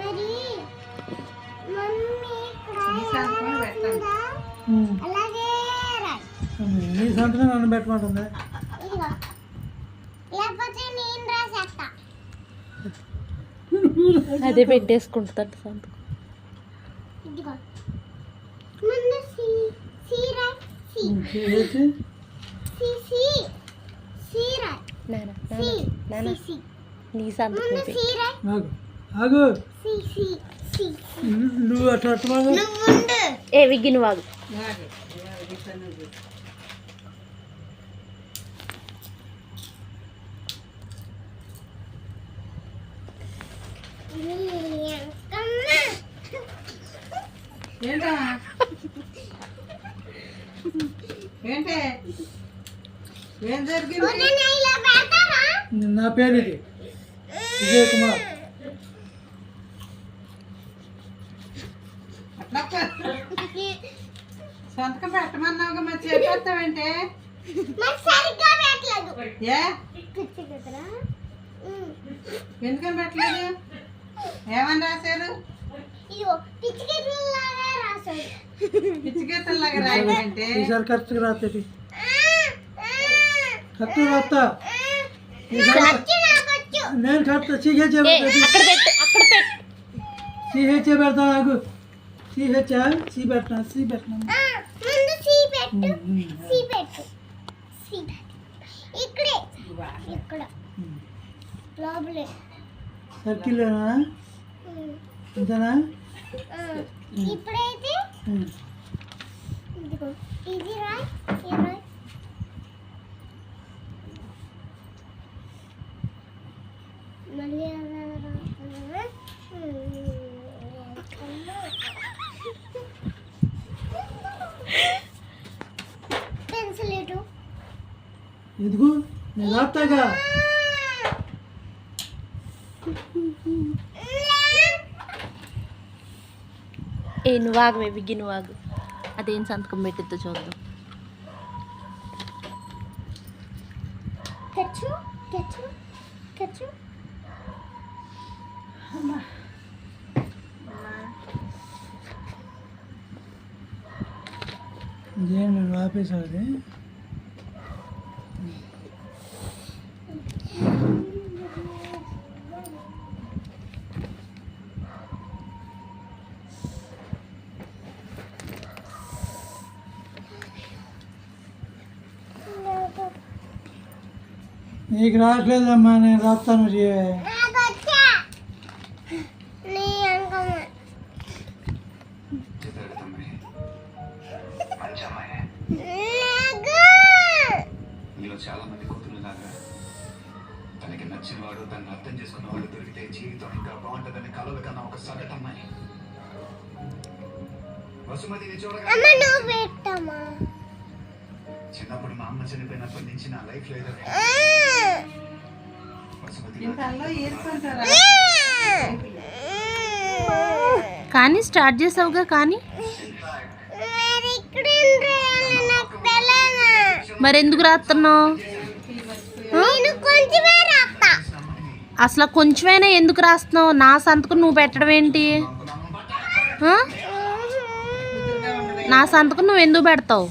మరి మమ్మీ అలాగే నీ సంతకం నన్ను పెట్టమంటుందా? లేకపోతే నేను రాసేస్తా. అదే పెట్టేసుకుంటాడు సంతకం. ఇదిగో ముందు సి సి రాయ్. సి సి సి సి రాయ్. నాన్న సి నాన్న సి నీ సంతకం ముందు సి రాయ్. ఆగు సి సి సి నువ్వు అట్లా నువ్వు ఉండు. ఏ విగ్గి నువ్వు ఆగు. ఏంటే ఏం జరిగింది? నా పేరు ఇది విజయ్ కుమార్. అట్లా సంతకం పెట్టమన్నావుగా మరి చేస్తావేంటే? ఏ ఎందుకని పెట్టలేదు? ఏమని రాశారు? పిచ్చిగీతల్లాగా రాయంటే ఈసారి కరెక్ట్గా రాత్రి కరెక్ట్ రాస్తా. నేను కరెక్ట్ సిహెచ్ సిహెచ్ పెడతా. నాకు సిహెచ్ సి పెట్టినా సి పెట్టినా సర్కిల్నా అంతేనా? ఇప్పుడైతే ఇదిగో ఇది రాయ్. మళ్ళీ పెన్సిల్ ఇటు ఎందుకు నేను రాస్తాగా. ఏ నువ్వు ఆగు, విగ్గి నువ్వు ఆగు. అదేం సంతకం పెట్టిద్దో చూద్దాం. తెచ్చు తెచ్చు తెచ్చు. ఇదేం నువ్వు ఆపేసావు? అది నీకు రావట్లేదమ్మా, నేను రాస్తాను. చాలా మంది కూతురులాగా తనకి నచ్చిన వాడు తను అర్థం చేసుకున్న వాడు దొరికితే జీవితం ఇంకా బాగుంటుందని కలలు కన్నా ఒక సగటమ్మాయి వసుమతిని చూడగా చిన్నప్పుడు మా అమ్మ చనిపోయినప్పటి నుంచి నా లైఫ్ లో కానీ స్టార్ట్ చేసావుగా. కానీ మరి ఎందుకు రాస్తున్నావు? అసలు కొంచెమైనా ఎందుకు రాస్తున్నావు? నా సంతకం నువ్వు పెట్టడం ఏంటి? నా సంతకం నువ్వు ఎందుకు పెడతావు?